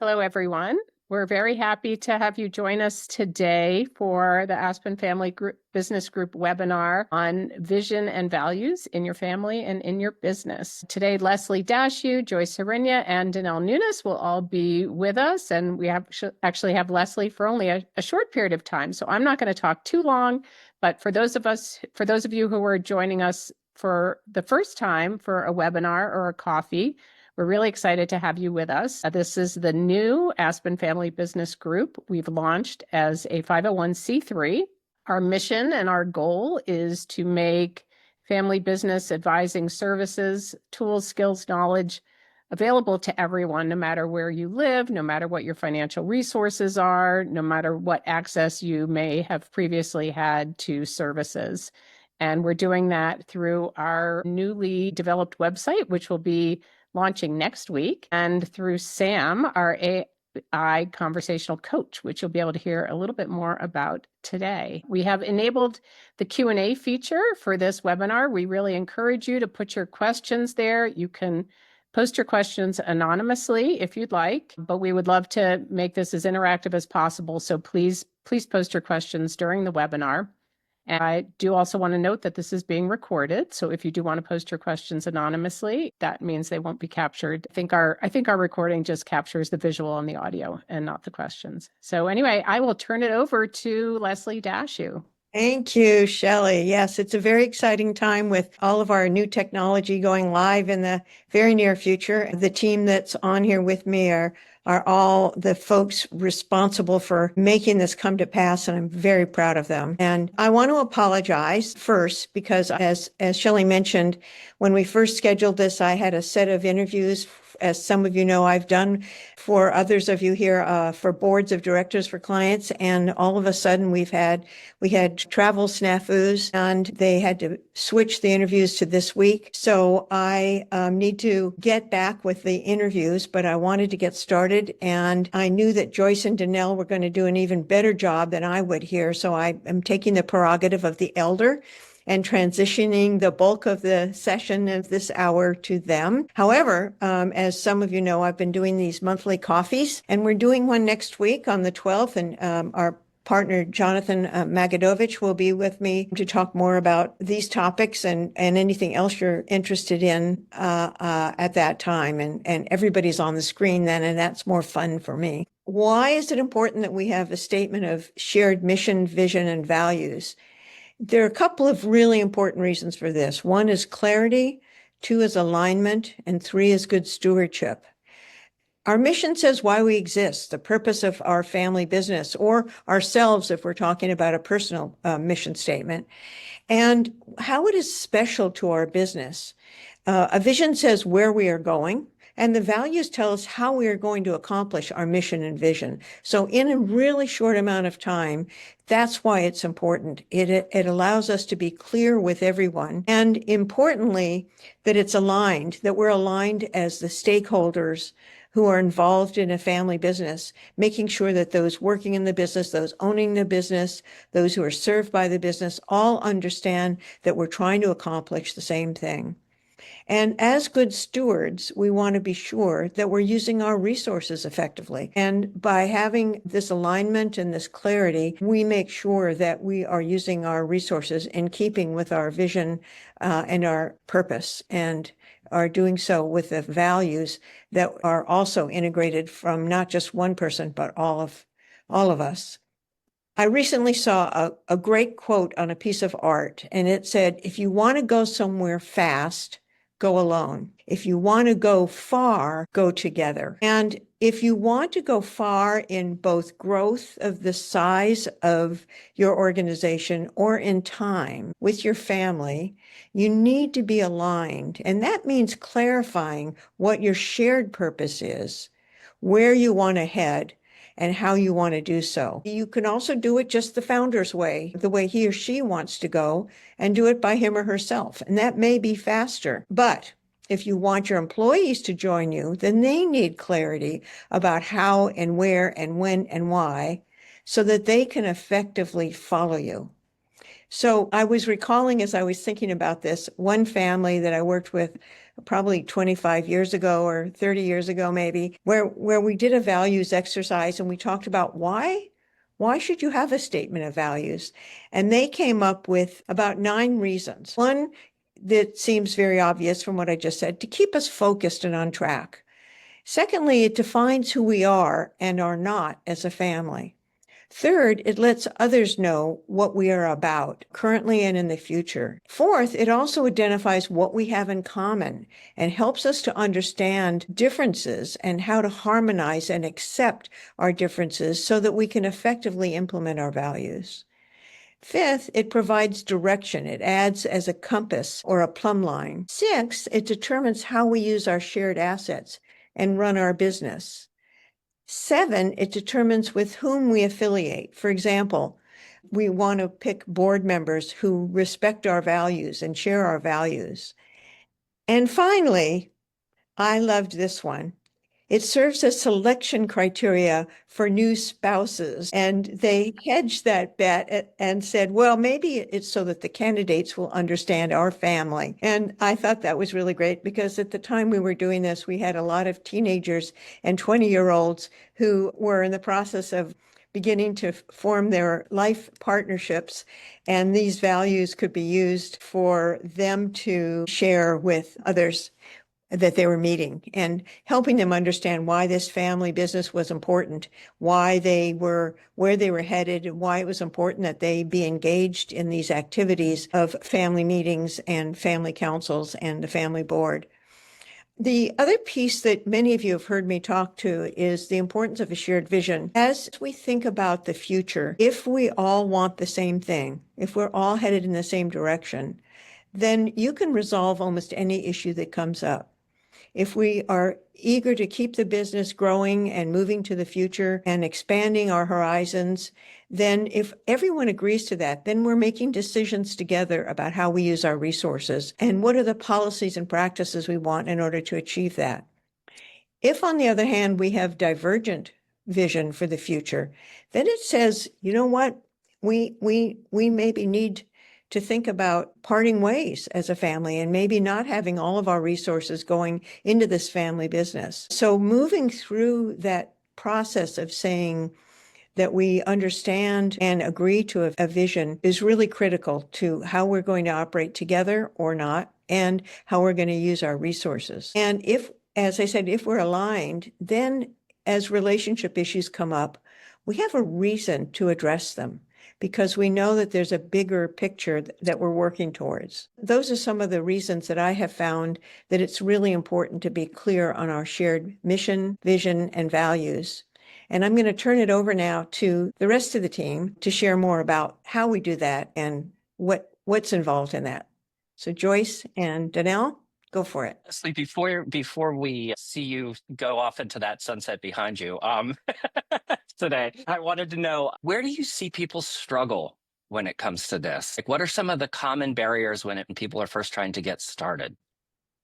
Hello, everyone. We're very happy to have you join us today for the Aspen Family Business Group webinar on vision and values in your family and in your business. Today, Leslie Dashew, Joyce Hrinya, and Donnel Nunes will all be with us, and we actually have Leslie for only a short period of time, so I'm not going to talk too long. But for those of you who are joining us for the first time for a webinar or a coffee, we're really excited to have you with us. This is the new Aspen Family Business Group. We've launched as a 501c3. Our mission and our goal is to make family business advising services, tools, skills, knowledge available to everyone, no matter where you live, no matter what your financial resources are, no matter what access you may have previously had to services. And we're doing that through our newly developed website, which will be launching next week, and through Sam, our AI conversational coach, which you'll be able to hear a little bit more about today. We have enabled the Q&A feature for this webinar. We really encourage you to put your questions there. You can post your questions anonymously if you'd like, but we would love to make this as interactive as possible. So please post your questions during the webinar. And I do also want to note that this is being recorded. So if you do want to post your questions anonymously, that means they won't be captured. I think our recording just captures the visual and the audio and not the questions. So anyway, I will turn it over to Leslie Dashew. Thank you, Shelley. Yes, it's a very exciting time with all of our new technology going live in the very near future. The team that's on here with me are all the folks responsible for making this come to pass, and I'm very proud of them. And I want to apologize first because, as Shelley mentioned, when we first scheduled this, I had a set of interviews, as some of you know, I've done for others of you here for boards of directors for clients, and all of a sudden we had travel snafus, and they had to switch the interviews to this week. So I need to get back with the interviews, but I wanted to get started, and I knew that Joyce and Donnel were going to do an even better job than I would here. So I am taking the prerogative of the elder and transitioning the bulk of the session of this hour to them. However, as some of you know, I've been doing these monthly coffees, and we're doing one next week on the 12th, and our partner, Jonathan Magadovich, will be with me to talk more about these topics and anything else you're interested in at that time. And everybody's on the screen then, and that's more fun for me. Why is it important that we have a statement of shared mission, vision, and values? There are a couple of really important reasons for this. One is clarity, two is alignment, and three is good stewardship. Our mission says why we exist, the purpose of our family business, or ourselves if we're talking about a personal mission statement, and how it is special to our business. A vision says where we are going, and the values tell us how we are going to accomplish our mission and vision. So in a really short amount of time, that's why it's important. It allows us to be clear with everyone. And importantly, that it's aligned, that we're aligned as the stakeholders who are involved in a family business, making sure that those working in the business, those owning the business, those who are served by the business, all understand that we're trying to accomplish the same thing. And as good stewards, we want to be sure that we're using our resources effectively. And by having this alignment and this clarity, we make sure that we are using our resources in keeping with our vision and our purpose, and are doing so with the values that are also integrated from not just one person, but all of us. I recently saw a great quote on a piece of art, and it said, if you want to go somewhere fast, go alone. If you want to go far, go together. And if you want to go far in both growth of the size of your organization or in time with your family, you need to be aligned. And that means clarifying what your shared purpose is, where you want to head, and how you want to do so. You can also do it just the founder's way, the way he or she wants to go, and do it by him or herself. And that may be faster. But if you want your employees to join you, then they need clarity about how and where and when and why, so that they can effectively follow you. So I was recalling, as I was thinking about this, one family that I worked with probably 25 years ago or 30 years ago, maybe, where we did a values exercise and we talked about why should you have a statement of values? And they came up with about 9 reasons. One that seems very obvious from what I just said, to keep us focused and on track. Secondly, it defines who we are and are not as a family. Third, it lets others know what we are about currently and in the future. Fourth, it also identifies what we have in common and helps us to understand differences and how to harmonize and accept our differences so that we can effectively implement our values. Fifth, it provides direction. It adds as a compass or a plumb line. Sixth, it determines how we use our shared assets and run our business. 7, it determines with whom we affiliate. For example, we want to pick board members who respect our values and share our values. And finally, I loved this one. It serves as selection criteria for new spouses. And they hedged that bet and said, well, maybe it's so that the candidates will understand our family. And I thought that was really great because at the time we were doing this, we had a lot of teenagers and 20-year-olds who were in the process of beginning to form their life partnerships. And these values could be used for them to share with others that they were meeting and helping them understand why this family business was important, why they were where they were headed, and why it was important that they be engaged in these activities of family meetings and family councils and the family board. The other piece that many of you have heard me talk to is the importance of a shared vision. As we think about the future, if we all want the same thing, if we're all headed in the same direction, then you can resolve almost any issue that comes up. If we are eager to keep the business growing and moving to the future and expanding our horizons, then if everyone agrees to that, then we're making decisions together about how we use our resources and what are the policies and practices we want in order to achieve that. If, on the other hand, we have divergent vision for the future, then it says, you know what, we maybe need to think about parting ways as a family and maybe not having all of our resources going into this family business. So moving through that process of saying that we understand and agree to a vision is really critical to how we're going to operate together or not, and how we're going to use our resources. And if, as I said, if we're aligned, then as relationship issues come up, we have a reason to address them because we know that there's a bigger picture that we're working towards. Those are some of the reasons that I have found that it's really important to be clear on our shared mission, vision, and values. And I'm going to turn it over now to the rest of the team to share more about how we do that and what's involved in that. So Joyce and Donnel, go for it. Honestly, before we see you go off into that sunset behind you, today, I wanted to know, where do you see people struggle when it comes to this? Like, what are some of the common barriers when people are first trying to get started?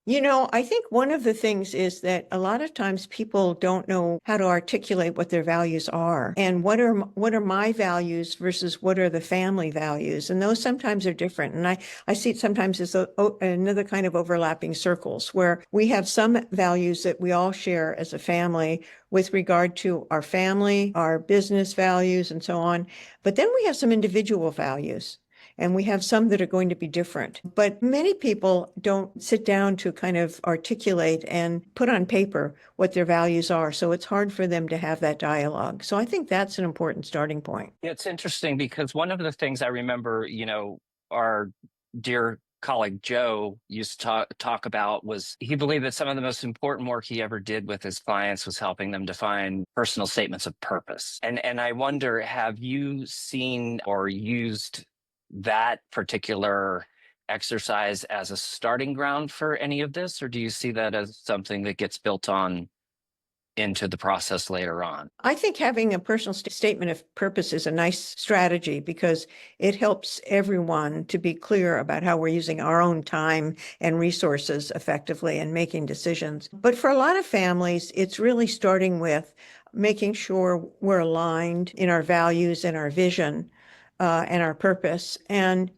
You know, I think one of the things is that a lot of times people don't know how to articulate what their values are and what are my values versus what are the family values. And those sometimes are different. And I see it sometimes as another kind of overlapping circles where we have some values that we all share as a family with regard to our family, our business values, and so on. But then we have some individual values. And we have some that are going to be different. But many people don't sit down to kind of articulate and put on paper what their values are. So it's hard for them to have that dialogue. So I think that's an important starting point. Yeah, it's interesting because one of the things I remember, our dear colleague Joe used to talk about was he believed that some of the most important work he ever did with his clients was helping them define personal statements of purpose. And I wonder, have you seen or used that particular exercise as a starting ground for any of this, or do you see that as something that gets built on into the process later on? I think having a personal statement of purpose is a nice strategy because it helps everyone to be clear about how we're using our own time and resources effectively and making decisions. But for a lot of families, it's really starting with making sure we're aligned in our values and our vision and our purpose. And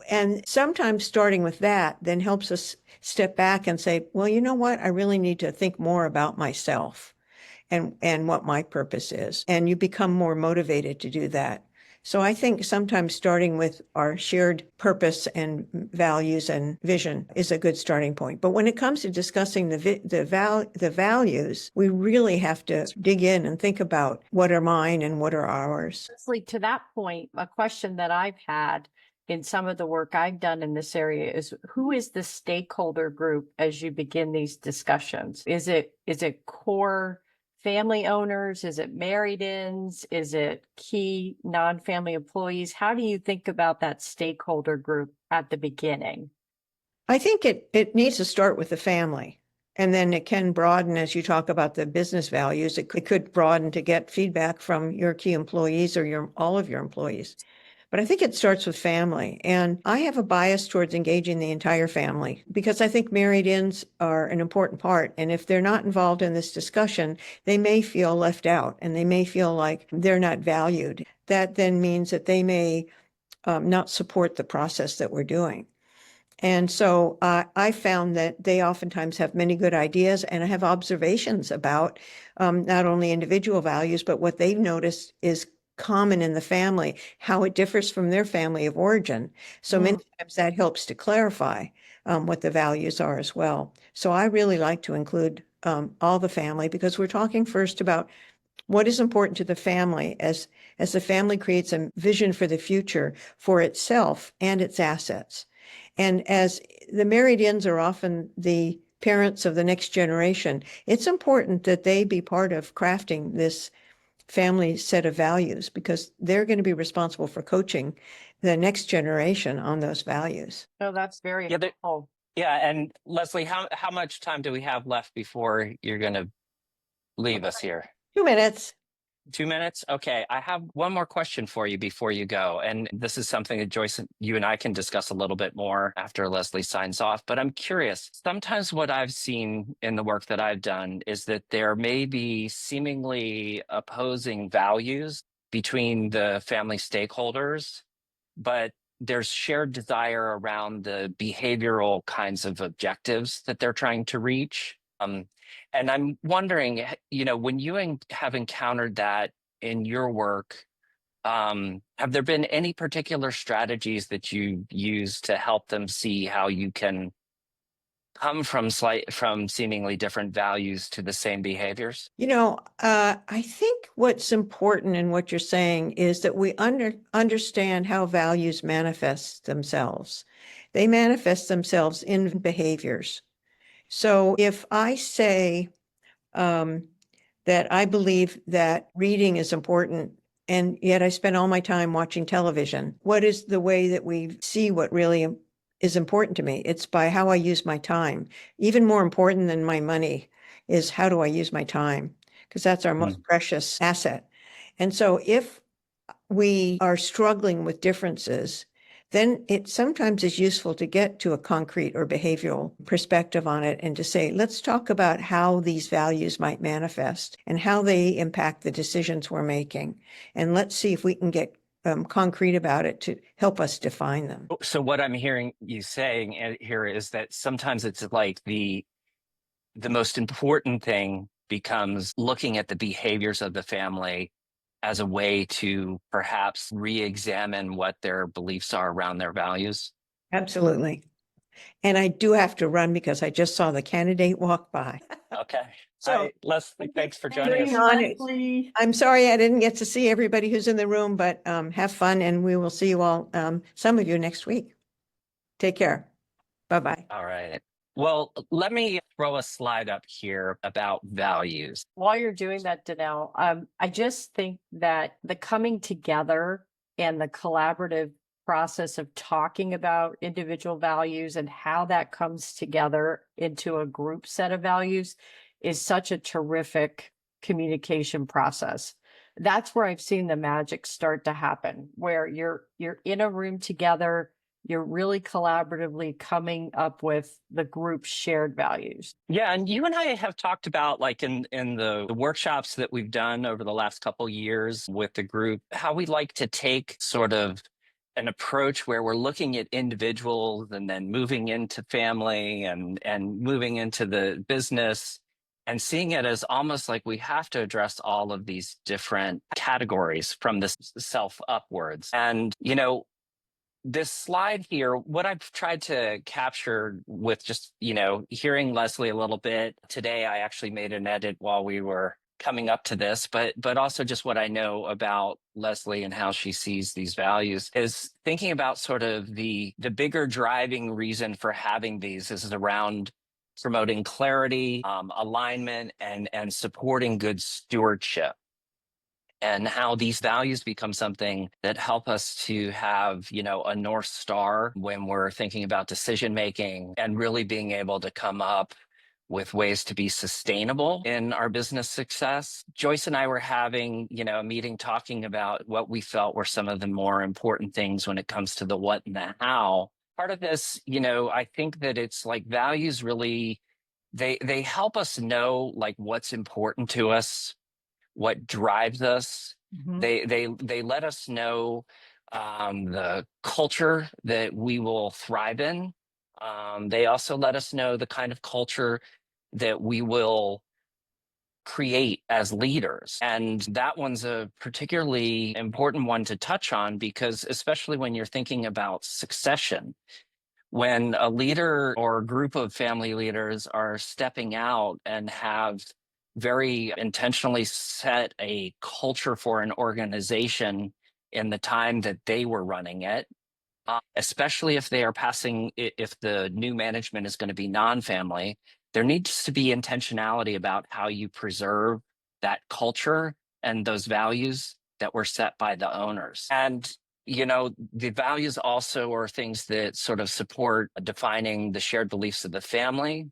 And sometimes starting with that then helps us step back and say, well, you know what? I really need to think more about myself and what my purpose is. And you become more motivated to do that. So I think sometimes starting with our shared purpose and values and vision is a good starting point. But when it comes to discussing the values, we really have to dig in and think about what are mine and what are ours. Leslie, to that point, a question that I've had in some of the work I've done in this area is, who is the stakeholder group as you begin these discussions? Is it core family owners? Is it married-ins? Is it key non-family employees? How do you think about that stakeholder group at the beginning? I think it needs to start with the family. And then it can broaden as you talk about the business values. It could broaden to get feedback from your key employees or all of your employees. But I think it starts with family. And I have a bias towards engaging the entire family because I think married-ins are an important part. And if they're not involved in this discussion, they may feel left out and they may feel like they're not valued. That then means that they may not support the process that we're doing. And so I found that they oftentimes have many good ideas and have observations about not only individual values, but what they've noticed is common in the family, how it differs from their family of origin. So many times that helps to clarify what the values are as well. So I really like to include all the family because we're talking first about what is important to the family as the family creates a vision for the future for itself and its assets. And as the married-ins are often the parents of the next generation, it's important that they be part of crafting this family set of values because they're going to be responsible for coaching the next generation on those values. Oh, that's very helpful. Yeah, and Leslie, how much time do we have left before you're going to leave us here? 2 minutes. 2 minutes? Okay, I have one more question for you before you go. And this is something that Joyce, you and I can discuss a little bit more after Leslie signs off. But I'm curious, sometimes what I've seen in the work that I've done is that there may be seemingly opposing values between the family stakeholders, but there's shared desire around the behavioral kinds of objectives that they're trying to reach. And I'm wondering, when you have encountered that in your work, have there been any particular strategies that you use to help them see how you can come from seemingly different values to the same behaviors? I think what's important in what you're saying is that we understand how values manifest themselves. They manifest themselves in behaviors. So if I say that I believe that reading is important, and yet I spend all my time watching television, what is the way that we see what really is important to me? It's by how I use my time. Even more important than my money is how do I use my time? Because that's our most precious asset. And so if we are struggling with differences, then it sometimes is useful to get to a concrete or behavioral perspective on it and to say, let's talk about how these values might manifest and how they impact the decisions we're making. And let's see if we can get concrete about it to help us define them. So what I'm hearing you saying here is that sometimes it's like the most important thing becomes looking at the behaviors of the family as a way to perhaps re-examine what their beliefs are around their values. Absolutely. And I do have to run because I just saw the candidate walk by. Okay. So Leslie, thanks for joining us. on. I'm sorry I didn't get to see everybody who's in the room, but have fun and we will see you all, some of you next week. Take care. Bye-bye. All right. Well, let me throw a slide up here about values. While you're doing that, Donnel, I just think that the coming together and the collaborative process of talking about individual values and how that comes together into a group set of values is such a terrific communication process. That's where I've seen the magic start to happen, where you're in a room together, you're really collaboratively coming up with the group's shared values. Yeah, and you and I have talked about, like in the workshops that we've done over the last couple years with the group, how we like to take sort of an approach where we're looking at individuals and then moving into family and moving into the business and seeing it as almost like we have to address all of these different categories from the self upwards. And, this slide here, what I've tried to capture with just, hearing Leslie a little bit today, I actually made an edit while we were coming up to this, but also just what I know about Leslie and how she sees these values is thinking about sort of the bigger driving reason for having these is around promoting clarity, alignment, and supporting good stewardship, and how these values become something that help us to have, a North Star when we're thinking about decision making and really being able to come up with ways to be sustainable in our business success. Joyce and I were having, a meeting talking about what we felt were some of the more important things when it comes to the what and the how. Part of this, I think that it's like values really, they help us know like what's important to us, what drives us. They let us know the culture that we will thrive in. They also let us know the kind of culture that we will create as leaders. And that one's a particularly important one to touch on because especially when you're thinking about succession, when a leader or a group of family leaders are stepping out and have very intentionally set a culture for an organization in the time that they were running it, especially if they are if the new management is going to be non-family, there needs to be intentionality about how you preserve that culture and those values that were set by the owners. And the values also are things that sort of support defining the shared beliefs of the family.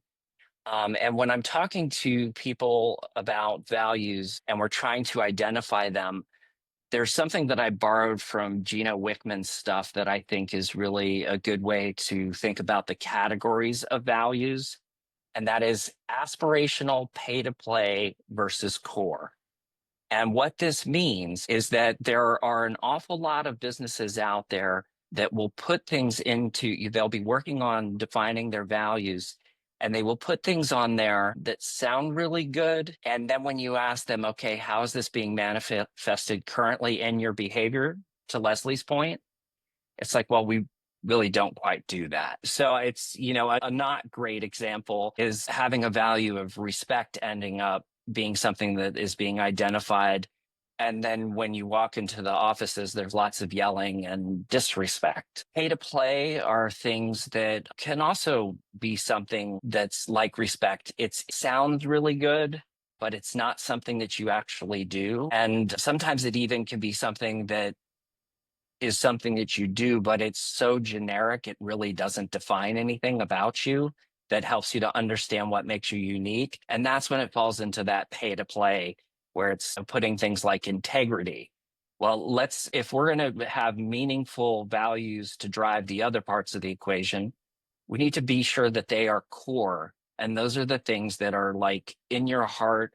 And when I'm talking to people about values and we're trying to identify them, there's something that I borrowed from Gino Wickman's stuff that I think is really a good way to think about the categories of values. And that is aspirational, pay to play versus core. And what this means is that there are an awful lot of businesses out there that will put things they'll be working on defining their values, and they will put things on there that sound really good. And then when you ask them, okay, how is this being manifested currently in your behavior, to Leslie's point, it's like, well, we really don't quite do that. So it's, a not great example is having a value of respect ending up being something that is being identified. And then when you walk into the offices, there's lots of yelling and disrespect. Pay to play are things that can also be something that's like respect. It sounds really good, but it's not something that you actually do. And sometimes it even can be something that is something that you do, but it's so generic, it really doesn't define anything about you that helps you to understand what makes you unique. And that's when it falls into that pay to play, where it's putting things like integrity. Well, if we're going to have meaningful values to drive the other parts of the equation, we need to be sure that they are core. And those are the things that are like in your heart.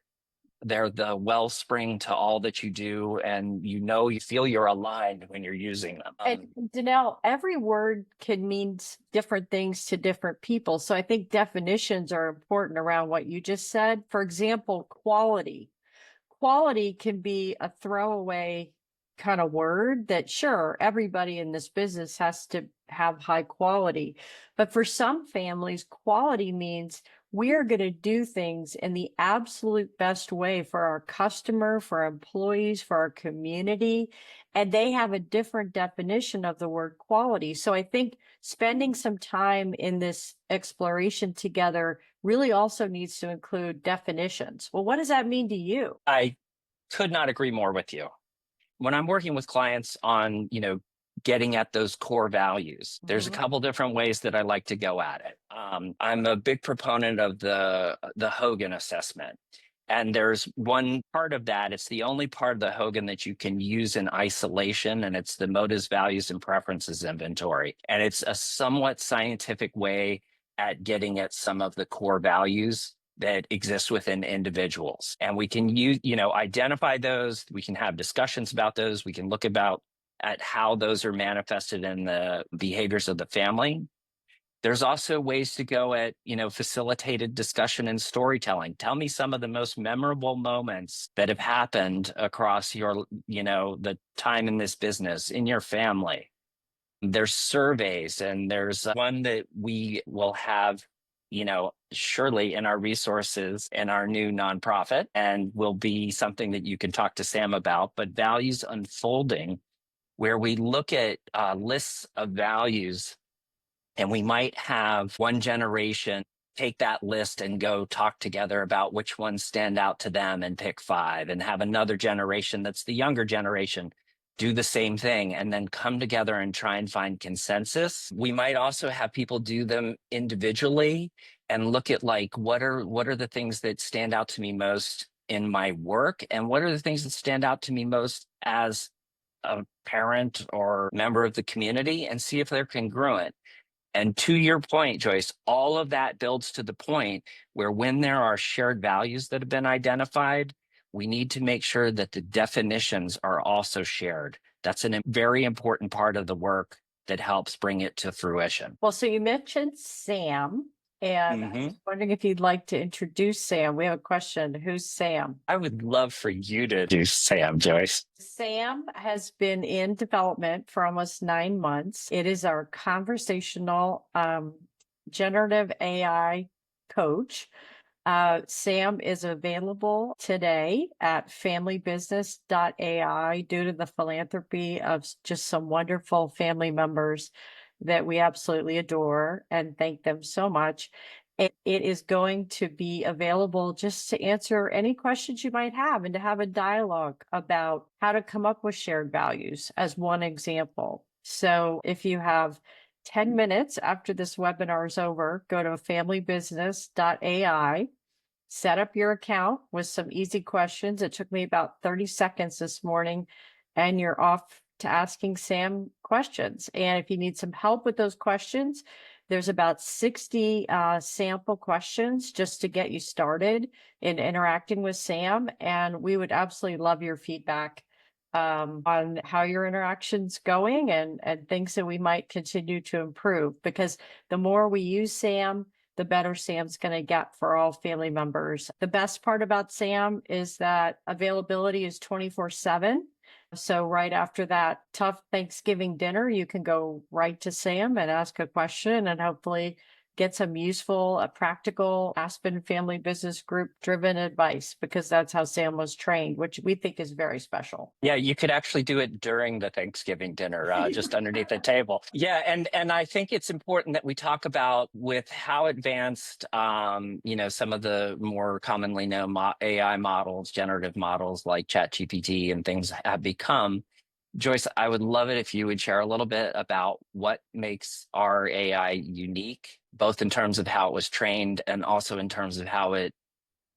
They're the wellspring to all that you do, and you feel you're aligned when you're using them. And Donnel, every word can mean different things to different people. So I think definitions are important around what you just said. For example, quality. Quality can be a throwaway kind of word that sure, everybody in this business has to have high quality. But for some families, quality means we are going to do things in the absolute best way for our customer, for our employees, for our community. And they have a different definition of the word quality. So I think spending some time in this exploration together really also needs to include definitions. Well, what does that mean to you? I could not agree more with you. When I'm working with clients on, getting at those core values, there's a couple different ways that I like to go at it. I'm a big proponent of the Hogan assessment. And there's one part of that. It's the only part of the Hogan that you can use in isolation, and it's the motives, values, and preferences inventory. And it's a somewhat scientific way at getting at some of the core values that exist within individuals. And we can identify those. We can have discussions about those. We can look about at how those are manifested in the behaviors of the family. There's also ways to go at, facilitated discussion and storytelling. Tell me some of the most memorable moments that have happened across your, the time in this business, in your family. There's surveys, and there's one that we will have, surely in our resources in our new nonprofit, and will be something that you can talk to Sam about, but Values Unfolding, where we look at lists of values, and we might have one generation take that list and go talk together about which ones stand out to them and pick 5, and have another generation that's the younger generation do the same thing and then come together and try and find consensus. We might also have people do them individually and look at like what are the things that stand out to me most in my work, and what are the things that stand out to me most as a parent or member of the community, and see if they're congruent. And to your point, Joyce, all of that builds to the point where when there are shared values that have been identified, we need to make sure that the definitions are also shared. That's a very important part of the work that helps bring it to fruition. Well, so you mentioned Sam, and I was wondering if you'd like to introduce Sam. We have a question. Who's Sam? I would love for you to do Sam, Joyce. Sam has been in development for almost 9 months. It is our conversational generative AI coach. Sam is available today at familybusiness.ai due to the philanthropy of just some wonderful family members that we absolutely adore and thank them so much. It is going to be available just to answer any questions you might have and to have a dialogue about how to come up with shared values, as one example. So if you have 10 minutes after this webinar is over, go to familybusiness.ai, set up your account with some easy questions. It took me about 30 seconds this morning, and you're off to asking Sam questions. And if you need some help with those questions, there's about 60 sample questions just to get you started in interacting with Sam. And we would absolutely love your feedback on how your interaction's going and things that we might continue to improve. Because the more we use Sam, the better Sam's going to get for all family members. The best part about Sam is that availability is 24/7. So right after that tough Thanksgiving dinner, you can go right to Sam and ask a question and hopefully get some useful, practical Aspen Family Business Group driven advice, because that's how Sam was trained, which we think is very special. Yeah, you could actually do it during the Thanksgiving dinner, just underneath the table. Yeah, and I think it's important that we talk about with how advanced, some of the more commonly known AI models, generative models like ChatGPT and things have become. Joyce, I would love it if you would share a little bit about what makes our AI unique, both in terms of how it was trained and also in terms of how it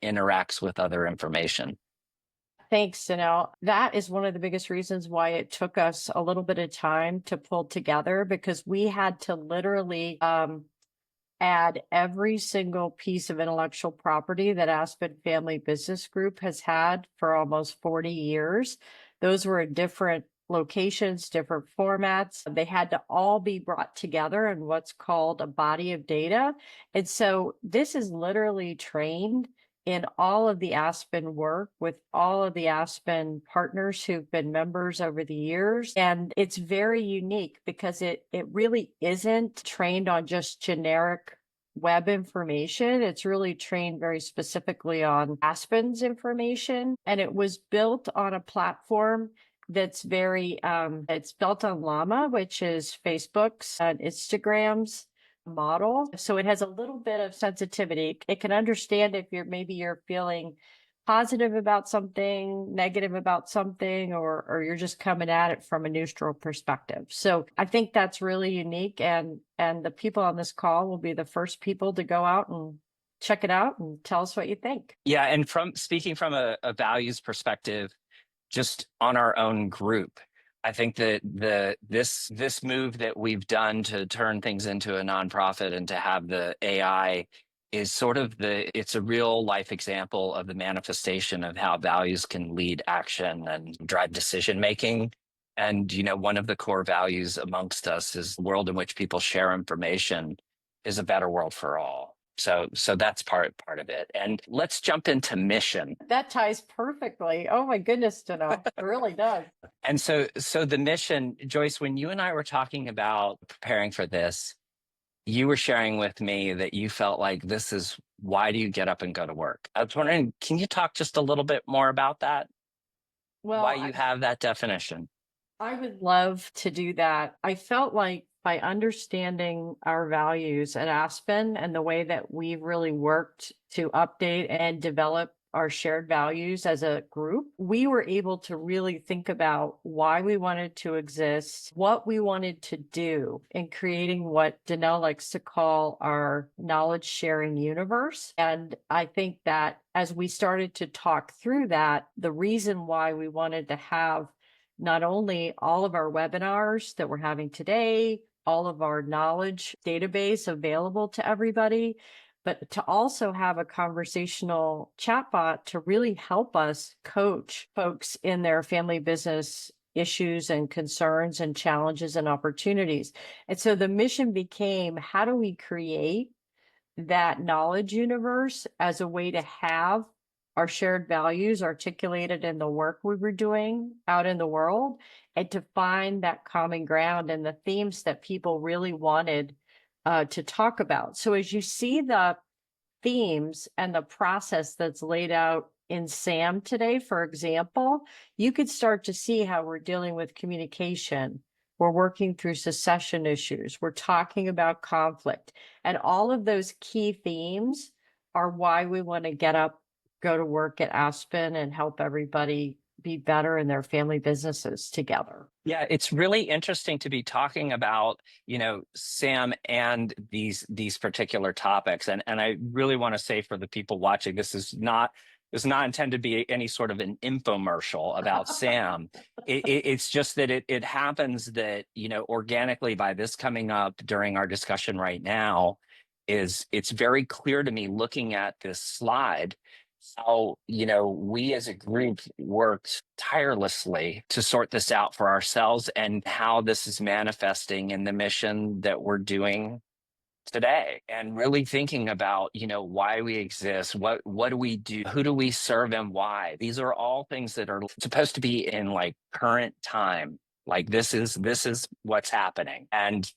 interacts with other information. Thanks, Donnel. That is one of the biggest reasons why it took us a little bit of time to pull together, because we had to literally add every single piece of intellectual property that Aspen Family Business Group has had for almost 40 years. Those were in different locations, different formats. They had to all be brought together in what's called a body of data. And so this is literally trained in all of the Aspen work with all of the Aspen partners who've been members over the years. And it's very unique because it really isn't trained on just generic web information. It's really trained very specifically on Aspen's information. And it was built on a platform that's very, it's built on Llama, which is Facebook's and Instagram's model. So it has a little bit of sensitivity. It can understand if you're feeling positive about something, negative about something, or you're just coming at it from a neutral perspective. So I think that's really unique. And the people on this call will be the first people to go out and check it out and tell us what you think. Yeah, and speaking from a values perspective, just on our own group, I think that this move that we've done to turn things into a nonprofit and to have the AI is sort of it's a real life example of the manifestation of how values can lead action and drive decision making. And, one of the core values amongst us is the world in which people share information is a better world for all. So that's part of it. And let's jump into mission. That ties perfectly. Oh my goodness, Donnel. It really does. And so the mission, Joyce, when you and I were talking about preparing for this, you were sharing with me that you felt like this is why do you get up and go to work? I was wondering, can you talk just a little bit more about that? Well, Why you have that definition? I would love to do that. I felt like by understanding our values at Aspen and the way that we've really worked to update and develop our shared values as a group, we were able to really think about why we wanted to exist, what we wanted to do in creating what Donnel likes to call our knowledge sharing universe. And I think that as we started to talk through that, the reason why we wanted to have not only all of our webinars that we're having today, all of our knowledge database available to everybody, but to also have a conversational chatbot to really help us coach folks in their family business issues and concerns and challenges and opportunities. And so the mission became, how do we create that knowledge universe as a way to have our shared values articulated in the work we were doing out in the world, and to find that common ground and the themes that people really wanted to talk about. So as you see the themes and the process that's laid out in SAM today, for example, you could start to see how we're dealing with communication. We're working through succession issues. We're talking about conflict. And all of those key themes are why we want to get up, go to work at Aspen and help everybody be better in their family businesses together. Yeah, it's really interesting to be talking about, Sam and these particular topics. And I really want to say for the people watching, this is not intended to be any sort of an infomercial about Sam. It's just that it happens that, organically by this coming up during our discussion right now, it's very clear to me looking at this slide how, we as a group worked tirelessly to sort this out for ourselves and how this is manifesting in the mission that we're doing today, and really thinking about, why we exist, what do we do, who do we serve, and why. These are all things that are supposed to be in like current time. Like this is what's happening. And,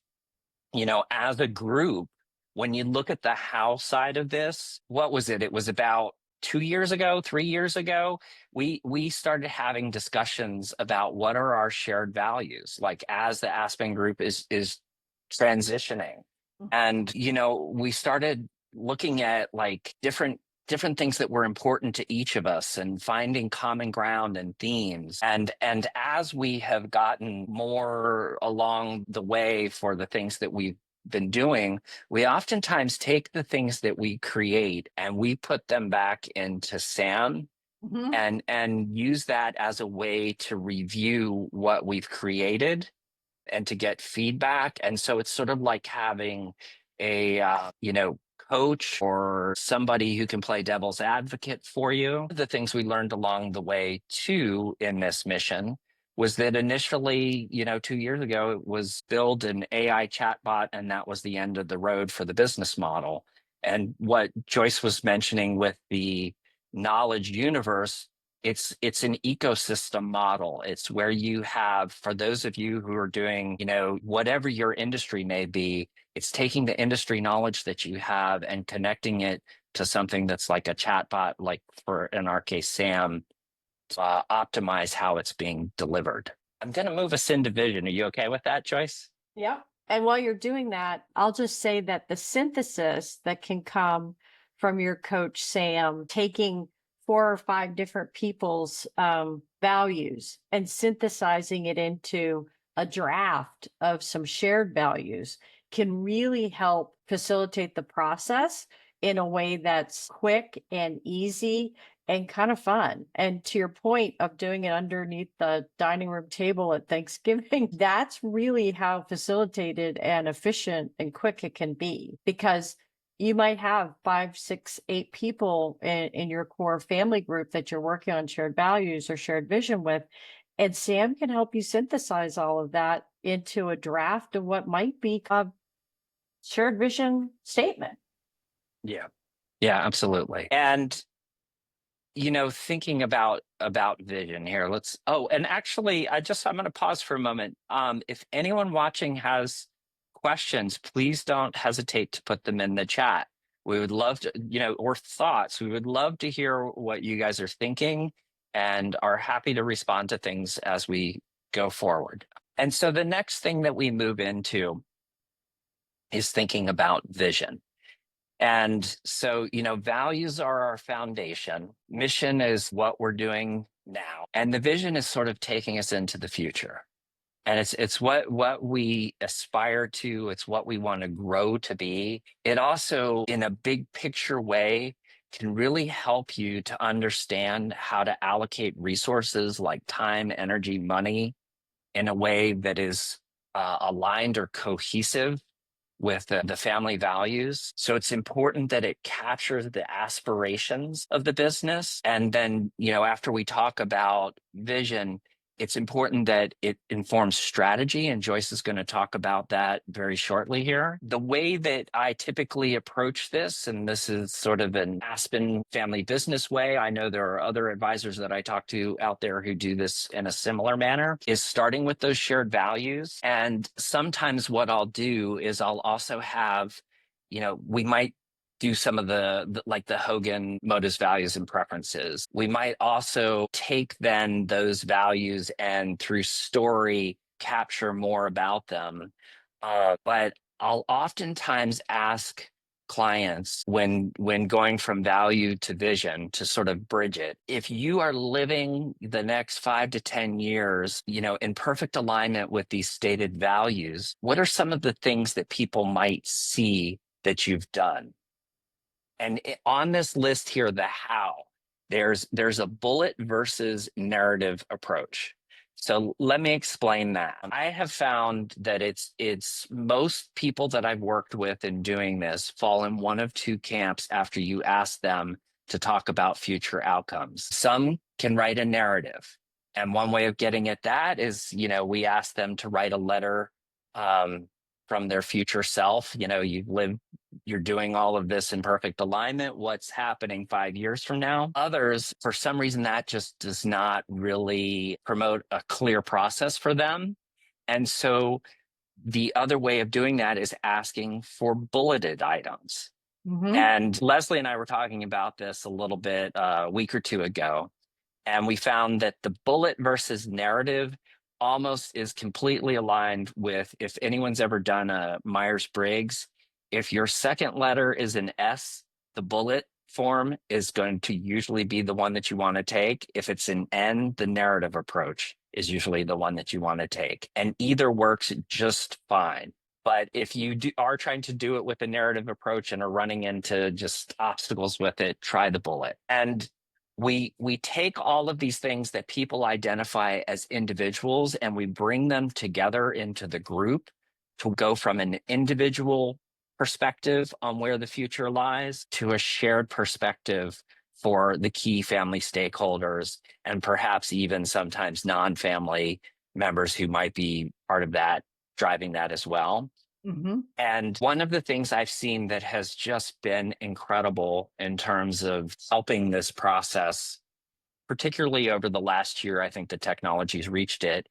as a group, when you look at the how side of this, what was it? It was about 2 years ago, 3 years ago, we started having discussions about what are our shared values, like as the Aspen group is transitioning. And, we started looking at like different things that were important to each of us and finding common ground and themes. And as we have gotten more along the way for the things that we've been doing, we oftentimes take the things that we create and we put them back into SAM and use that as a way to review what we've created and to get feedback. And so it's sort of like having a coach or somebody who can play devil's advocate for you. The things we learned along the way too in this mission was that initially, 2 years ago, it was build an AI chatbot, and that was the end of the road for the business model. And what Joyce was mentioning with the knowledge universe, it's an ecosystem model. It's where you have, for those of you who are doing, whatever your industry may be, it's taking the industry knowledge that you have and connecting it to something that's like a chatbot, like for, in our case, Sam, optimize how it's being delivered. I'm going to move us into vision. Are you okay with that, Joyce? Yeah. And while you're doing that, I'll just say that the synthesis that can come from your coach, Sam, taking 4 or 5 different people's values and synthesizing it into a draft of some shared values can really help facilitate the process in a way that's quick and easy and kind of fun. And to your point of doing it underneath the dining room table at Thanksgiving, that's really how facilitated and efficient and quick it can be, because you might have 5, 6, 8 people in your core family group that you're working on shared values or shared vision with. And Sam can help you synthesize all of that into a draft of what might be a shared vision statement. Yeah. Yeah, absolutely. And thinking about vision here, and actually I'm going to pause for a moment. If anyone watching has questions, please don't hesitate to put them in the chat. We would love to, or thoughts. We would love to hear what you guys are thinking and are happy to respond to things as we go forward. And so the next thing that we move into is thinking about vision. And so, values are our foundation. Mission is what we're doing now. And the vision is sort of taking us into the future. And it's what we aspire to. It's what we want to grow to be. It also, in a big picture way, can really help you to understand how to allocate resources like time, energy, money in a way that is aligned or cohesive with the family values. So it's important that it captures the aspirations of the business. And then, after we talk about vision, it's important that it informs strategy. And Joyce is going to talk about that very shortly here. The way that I typically approach this, and this is sort of an Aspen family business way, I know there are other advisors that I talk to out there who do this in a similar manner, is starting with those shared values. And sometimes what I'll do is I'll also have, we might do some of the like the Hogan motives, values, and preferences. We might also take then those values and through story capture more about them. But I'll oftentimes ask clients when going from value to vision to sort of bridge it. If you are living the next 5 to 10 years, in perfect alignment with these stated values, what are some of the things that people might see that you've done? And on this list here, the how, there's a bullet versus narrative approach. So let me explain that. I have found that it's most people that I've worked with in doing this fall in one of two camps after you ask them to talk about future outcomes. Some can write a narrative. And one way of getting at that is, we ask them to write a letter from their future self. You're doing all of this in perfect alignment. What's happening 5 years from now? Others, for some reason, that just does not really promote a clear process for them. And so the other way of doing that is asking for bulleted items. Mm-hmm. And Leslie and I were talking about this a little bit a week or two ago. And we found that the bullet versus narrative almost is completely aligned with, if anyone's ever done a Myers-Briggs, if your second letter is an S, the bullet form is going to usually be the one that you want to take. If it's an N, the narrative approach is usually the one that you want to take. And either works just fine. But if you are trying to do it with a narrative approach and are running into just obstacles with it, try the bullet. And we take all of these things that people identify as individuals and we bring them together into the group to go from an individual perspective on where the future lies to a shared perspective for the key family stakeholders and perhaps even sometimes non-family members who might be part of that, driving that as well. Mm-hmm. And one of the things I've seen that has just been incredible in terms of helping this process, particularly over the last year, I think the technology's reached it.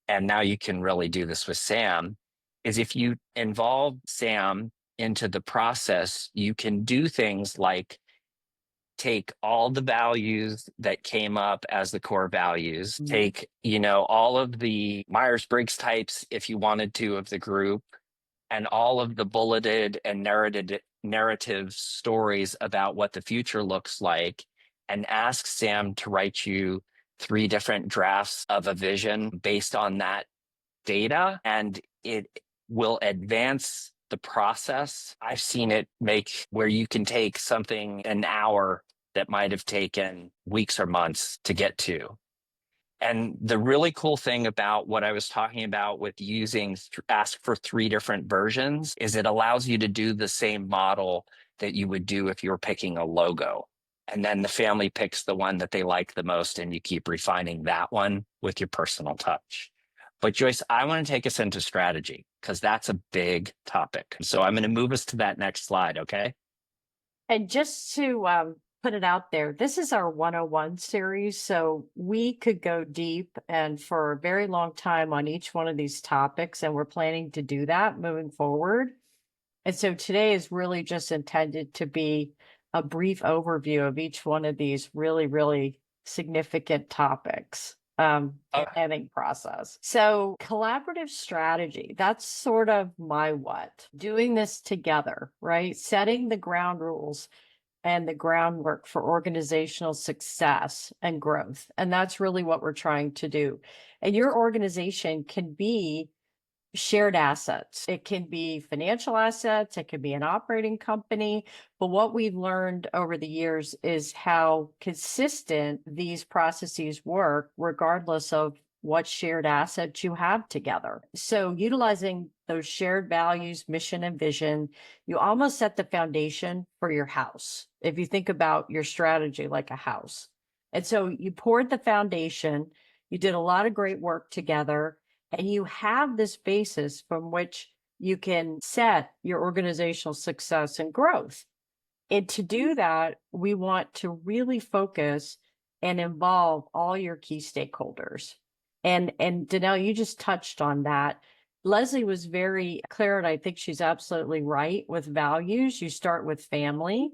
And now you can really do this with Sam, is if you involve Sam into the process, you can do things like take all the values that came up as the core values, take, all of the Myers-Briggs types, if you wanted to, of the group, and all of the bulleted and narrative stories about what the future looks like, and ask Sam to write you 3 different drafts of a vision based on that data, and it will advance the process. I've seen it make where you can take something an hour that might have taken weeks or months to get to. And the really cool thing about what I was talking about with using ask for 3 different versions is it allows you to do the same model that you would do if you were picking a logo. And then the family picks the one that they like the most, and you keep refining that one with your personal touch. But Joyce, I want to take us into strategy because that's a big topic. So I'm going to move us to that next slide. Okay. And just to put it out there, this is our 101 series. So we could go deep and for a very long time on each one of these topics. And we're planning to do that moving forward. And so today is really just intended to be a brief overview of each one of these really, really significant topics. Planning process. So collaborative strategy, that's sort of my what. Doing this together, right? Setting the ground rules and the groundwork for organizational success and growth. And that's really what we're trying to do. And your organization can be shared assets. It can be financial assets, it can be an operating company. But what we've learned over the years is how consistent these processes work, regardless of what shared assets you have together. So utilizing those shared values, mission, and vision, you almost set the foundation for your house. If you think about your strategy like a house. And so you poured the foundation, you did a lot of great work together, and you have this basis from which you can set your organizational success and growth. And to do that, we want to really focus and involve all your key stakeholders. And Donnel, you just touched on that. Leslie was very clear, and I think she's absolutely right with values. You start with family.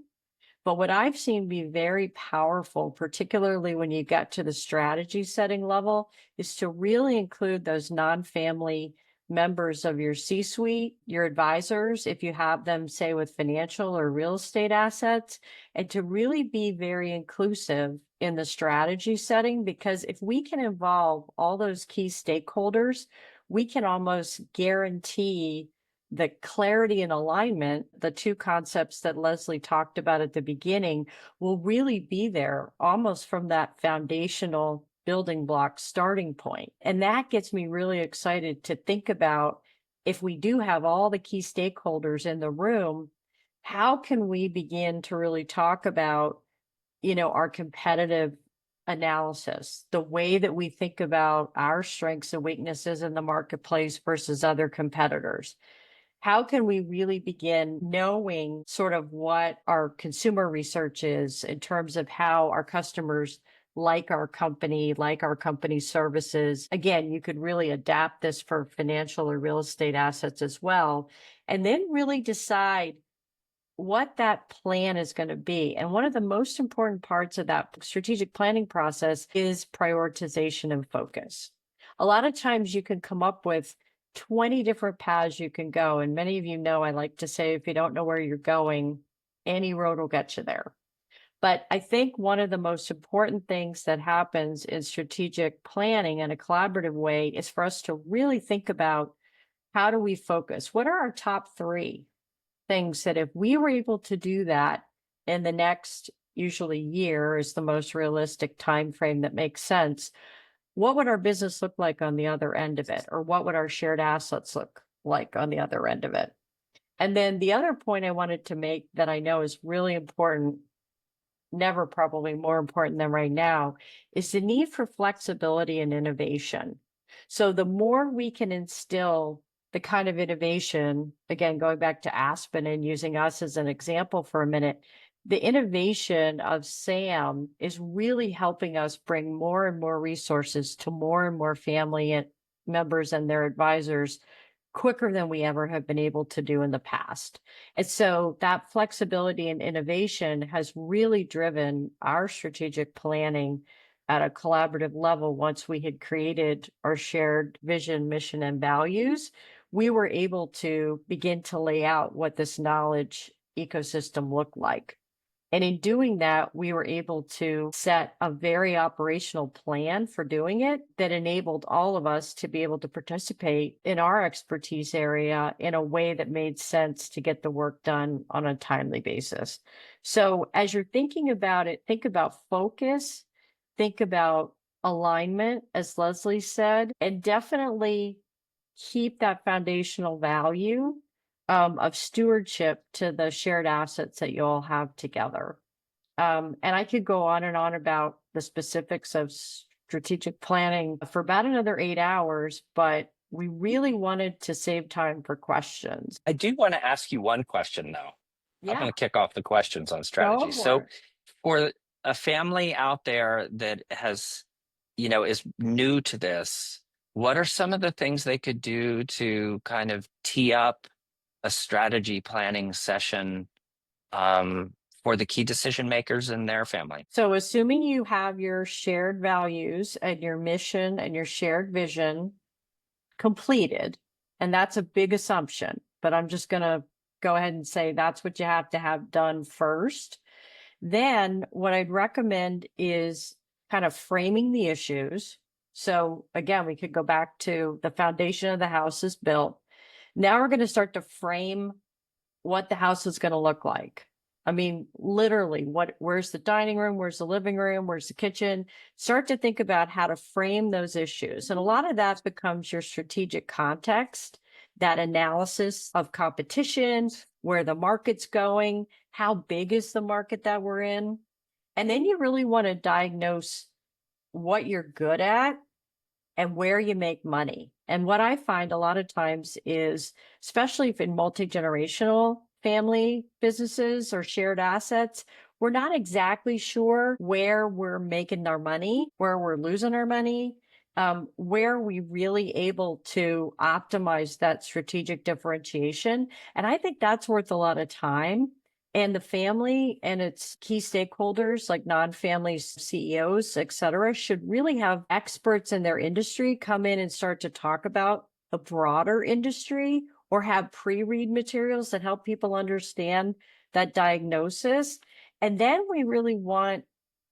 But what I've seen be very powerful, particularly when you get to the strategy setting level, is to really include those non-family members of your C-suite, your advisors, if you have them, say, with financial or real estate assets, and to really be very inclusive in the strategy setting. Because if we can involve all those key stakeholders, we can almost guarantee the clarity and alignment, the two concepts that Leslie talked about at the beginning, will really be there almost from that foundational building block starting point. And that gets me really excited to think about, if we do have all the key stakeholders in the room, how can we begin to really talk about, our competitive analysis, the way that we think about our strengths and weaknesses in the marketplace versus other competitors? How can we really begin knowing sort of what our consumer research is in terms of how our customers like our company services? Again, you could really adapt this for financial or real estate assets as well, and then really decide what that plan is going to be. And one of the most important parts of that strategic planning process is prioritization and focus. A lot of times you can come up with 20 different paths you can go. And many of you know, I like to say, if you don't know where you're going, any road will get you there. But I think one of the most important things that happens in strategic planning in a collaborative way is for us to really think about, how do we focus? What are our top 3 things that if we were able to do that in the next, usually year is the most realistic time frame that makes sense, what would our business look like on the other end of it? Or what would our shared assets look like on the other end of it? And then the other point I wanted to make that I know is really important, never probably more important than right now, is the need for flexibility and innovation. So the more we can instill the kind of innovation, again, going back to Aspen and using us as an example for a minute, the innovation of SAM is really helping us bring more and more resources to more and more family members and their advisors quicker than we ever have been able to do in the past. And so that flexibility and innovation has really driven our strategic planning at a collaborative level. Once we had created our shared vision, mission, and values, we were able to begin to lay out what this knowledge ecosystem looked like. And in doing that, we were able to set a very operational plan for doing it that enabled all of us to be able to participate in our expertise area in a way that made sense to get the work done on a timely basis. So as you're thinking about it, think about focus, think about alignment, as Leslie said, and definitely keep that foundational value of stewardship to the shared assets that you all have together. And I could go on and on about the specifics of strategic planning for about another 8 hours, but we really wanted to save time for questions. I do want to ask you one question though. I'm Yeah, going to kick off the questions on go strategy. for So it. for a family out there that has, is new to this, what are some of the things they could do to kind of tee up a strategy planning session for the key decision makers in their family? So assuming you have your shared values and your mission and your shared vision completed, and that's a big assumption, but I'm just going to go ahead and say that's what you have to have done first. Then what I'd recommend is kind of framing the issues. So again, we could go back to the foundation of the house is built. Now we're going to start to frame what the house is going to look like. I mean, literally, where's the dining room? Where's the living room? Where's the kitchen? Start to think about how to frame those issues. And a lot of that becomes your strategic context, that analysis of competition, where the market's going, how big is the market that we're in? And then you really want to diagnose what you're good at and where you make money. And what I find a lot of times is, especially if in multi-generational family businesses or shared assets, we're not exactly sure where we're making our money, where we're losing our money, where we really able to optimize that strategic differentiation. And I think that's worth a lot of time. And the family and its key stakeholders, like non-family CEOs, et cetera, should really have experts in their industry come in and start to talk about a broader industry or have pre-read materials that help people understand that diagnosis. And then we really want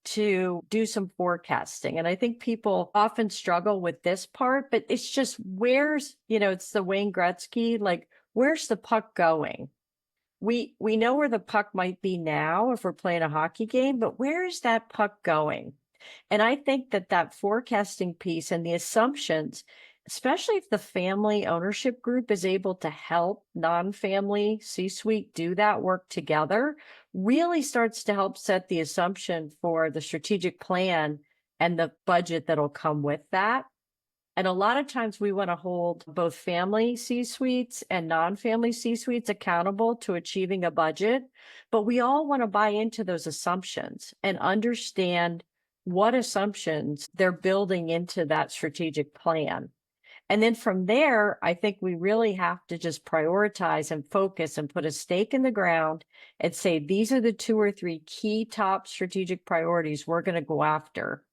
to do some forecasting. And I think people often struggle with this part, but it's just it's the Wayne Gretzky, like, where's the puck going? We know where the puck might be now if we're playing a hockey game, but where is that puck going? And I think that forecasting piece and the assumptions, especially if the family ownership group is able to help non-family C-suite do that work together, really starts to help set the assumption for the strategic plan and the budget that'll come with that. And a lot of times we want to hold both family C-suites and non-family C-suites accountable to achieving a budget, but we all want to buy into those assumptions and understand what assumptions they're building into that strategic plan. And then from there, I think we really have to just prioritize and focus and put a stake in the ground and say, these are the 2 or 3 key top strategic priorities we're going to go after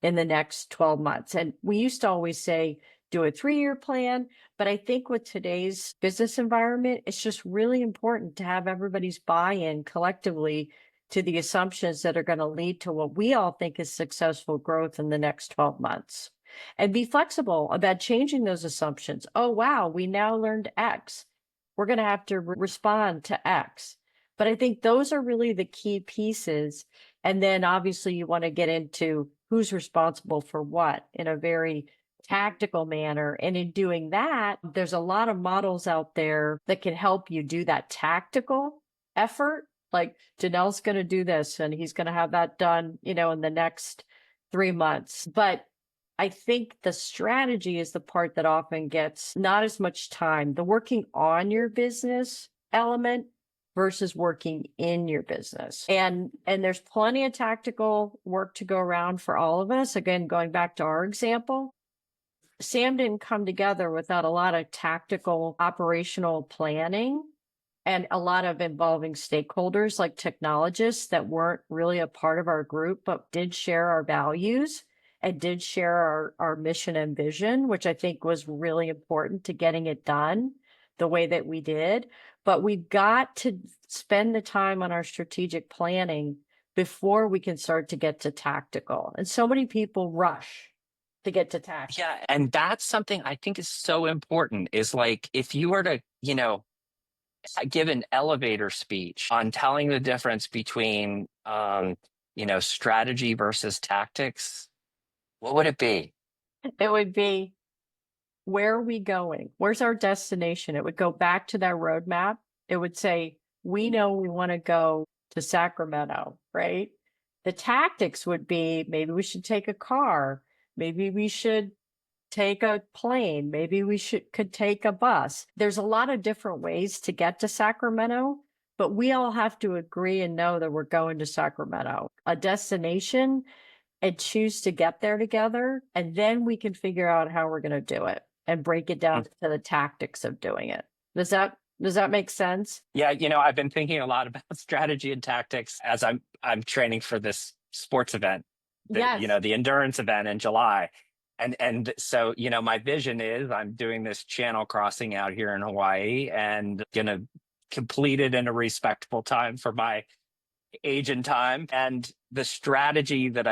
in the next 12 months. And we used to always say, do a 3-year plan. But I think with today's business environment, it's just really important to have everybody's buy-in collectively to the assumptions that are going to lead to what we all think is successful growth in the next 12 months. And be flexible about changing those assumptions. Oh, wow, we now learned X. We're going to have to respond to X. But I think those are really the key pieces. And then obviously you want to get into who's responsible for what in a very tactical manner. And in doing that, there's a lot of models out there that can help you do that tactical effort. Like Donnel's going to do this and he's going to have that done, in the next 3 months. But I think the strategy is the part that often gets not as much time. The working on your business element versus working in your business. And there's plenty of tactical work to go around for all of us. Again, going back to our example, Sam didn't come together without a lot of tactical operational planning and a lot of involving stakeholders like technologists that weren't really a part of our group, but did share our values and did share our mission and vision, which I think was really important to getting it done the way that we did. But we've got to spend the time on our strategic planning before we can start to get to tactical. And so many people rush to get to tactical. Yeah, and that's something I think is so important is like if you were to, give an elevator speech on telling the difference between strategy versus tactics, what would it be? It would be, where are we going? Where's our destination? It would go back to that roadmap. It would say, we know we want to go to Sacramento, right? The tactics would be, maybe we should take a car. Maybe we should take a plane. Maybe we could take a bus. There's a lot of different ways to get to Sacramento, but we all have to agree and know that we're going to Sacramento, a destination, and choose to get there together. And then we can figure out how we're going to do it and break it down to the tactics of doing it. Does that make sense? Yeah, I've been thinking a lot about strategy and tactics as I'm training for this sports event, Yes. the endurance event in July. And so, my vision is I'm doing this channel crossing out here in Hawaii and gonna complete it in a respectful time for my age and time. And the strategy that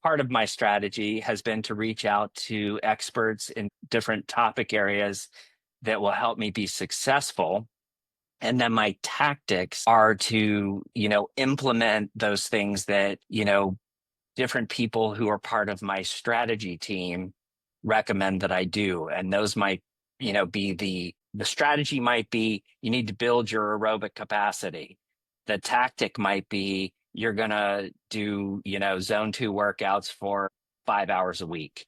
part of my strategy has been to reach out to experts in different topic areas that will help me be successful. And then my tactics are to, implement those things that, different people who are part of my strategy team recommend that I do. And those might, be the strategy might be you need to build your aerobic capacity. The tactic might be you're going to do, zone 2 workouts for 5 hours a week.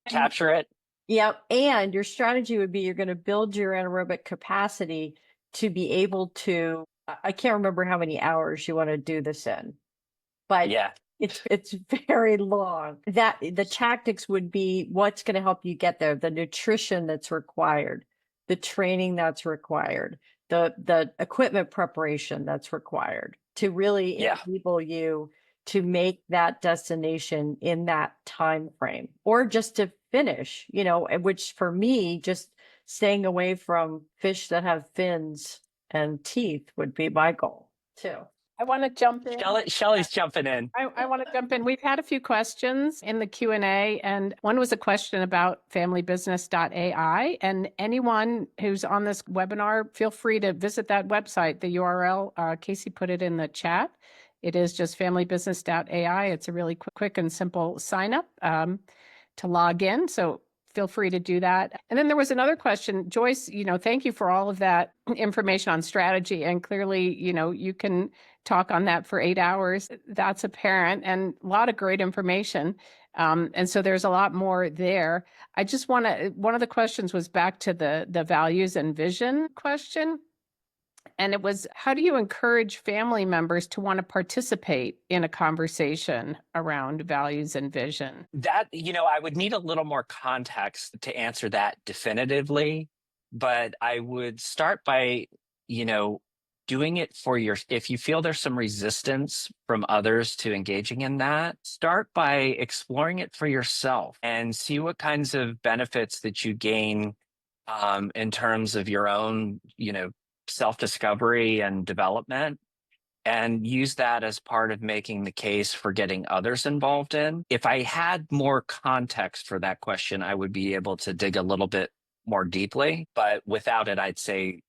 Capture it. Yep. And your strategy would be you're going to build your anaerobic capacity to be able to, I can't remember how many hours you want to do this in, but Yeah. It's very long. That the tactics would be what's going to help you get there, the nutrition that's required, the training that's required, the equipment preparation that's required to really enable you to make that destination in that time frame, or just to finish, which for me, just staying away from fish that have fins and teeth would be my goal too. I want to jump in. Shelley's jumping in. I want to jump in. We've had a few questions in the Q&A, and one was a question about familybusiness.ai. And anyone who's on this webinar, feel free to visit that website. The URL, Casey put it in the chat. It is just familybusiness.ai. It's a really quick and simple sign up to log in. So feel free to do that. And then there was another question. Joyce, thank you for all of that information on strategy. And clearly, you can talk on that for 8 hours. That's apparent, and a lot of great information. And so there's a lot more there. I just one of the questions was back to the values and vision question. And it was, how do you encourage family members to want to participate in a conversation around values and vision? That, I would need a little more context to answer that definitively, but I would start by, doing it if you feel there's some resistance from others to engaging in that, start by exploring it for yourself and see what kinds of benefits that you gain in terms of your own, self-discovery and development, and use that as part of making the case for getting others involved in. If I had more context for that question, I would be able to dig a little bit more deeply. But without it, I'd say,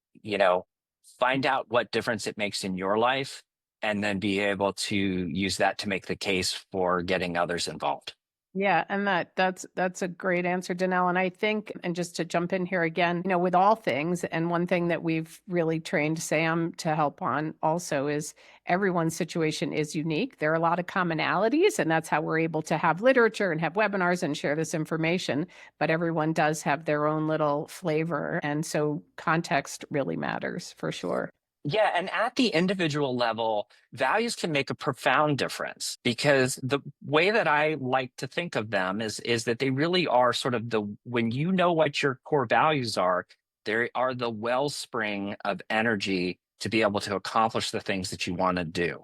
find out what difference it makes in your life, and then be able to use that to make the case for getting others involved. Yeah, and that's a great answer, Donnel. And I think, and just to jump in here again, with all things, and one thing that we've really trained Sam to help on also is everyone's situation is unique. There are a lot of commonalities, and that's how we're able to have literature and have webinars and share this information. But everyone does have their own little flavor. And so context really matters for sure. Yeah, and at the individual level, values can make a profound difference, because the way that I like to think of them is that they really are sort of when you know what your core values are, they are the wellspring of energy to be able to accomplish the things that you want to do.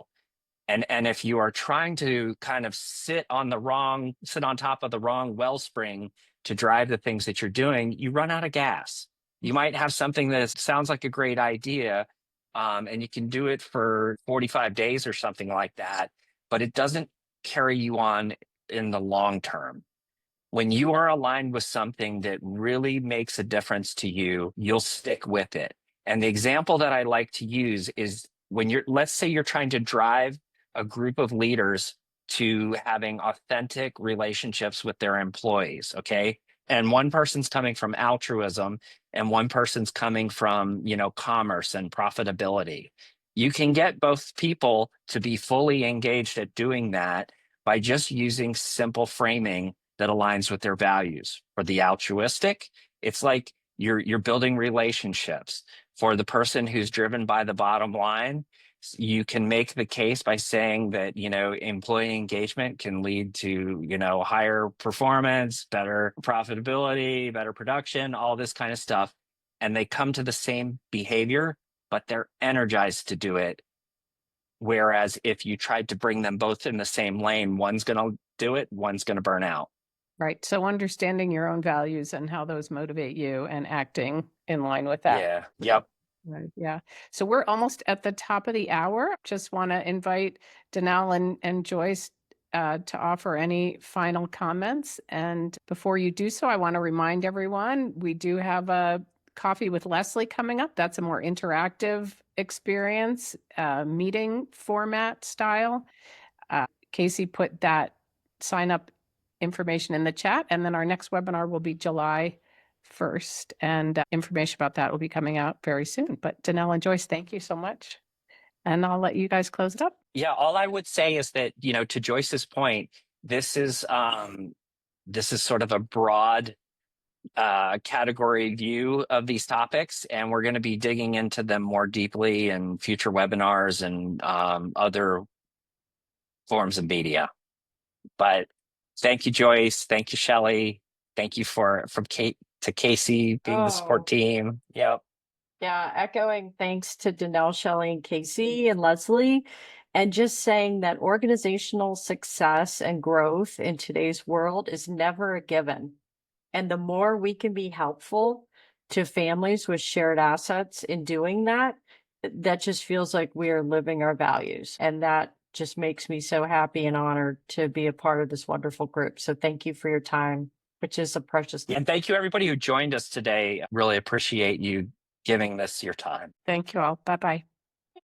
And if you are trying to kind of sit on top of the wrong wellspring to drive the things that you're doing, you run out of gas. You might have something that sounds like a great idea, and you can do it for 45 days or something like that, but it doesn't carry you on in the long term. When you are aligned with something that really makes a difference to you, you'll stick with it. And the example that I like to use is let's say you're trying to drive a group of leaders to having authentic relationships with their employees, okay? And one person's coming from altruism, and one person's coming from, commerce and profitability. You can get both people to be fully engaged at doing that by just using simple framing that aligns with their values. For the altruistic, it's like you're building relationships. For the person who's driven by the bottom line, you can make the case by saying that, employee engagement can lead to, higher performance, better profitability, better production, all this kind of stuff. And they come to the same behavior, but they're energized to do it. Whereas if you tried to bring them both in the same lane, one's going to do it, one's going to burn out. Right. So understanding your own values and how those motivate you and acting in line with that. Yeah. Yep. Right. Yeah. So we're almost at the top of the hour. Just want to invite Donnel and Joyce to offer any final comments. And before you do so, I want to remind everyone we do have a Coffee with Leslie coming up. That's a more interactive experience, meeting format style. Casey put that sign up information in the chat. And then our next webinar will be July 1st. And information about that will be coming out very soon. But Donnel and Joyce, thank you so much. And I'll let you guys close it up. Yeah. All I would say is that, to Joyce's point, this is sort of a broad category view of these topics, and we're going to be digging into them more deeply in future webinars and other forms of media. But thank you, Joyce. Thank you, Shelley. Thank you from Kate to Casey being the support team. Yep. Yeah, echoing thanks to Donnel, Shelley, and Casey and Leslie, and just saying that organizational success and growth in today's world is never a given. And the more we can be helpful to families with shared assets in doing that, that just feels like we are living our values. And that just makes me so happy and honored to be a part of this wonderful group. So thank you for your time, which is a precious. And thank you, everybody who joined us today. Really appreciate you giving this your time. Thank you all. Bye-bye.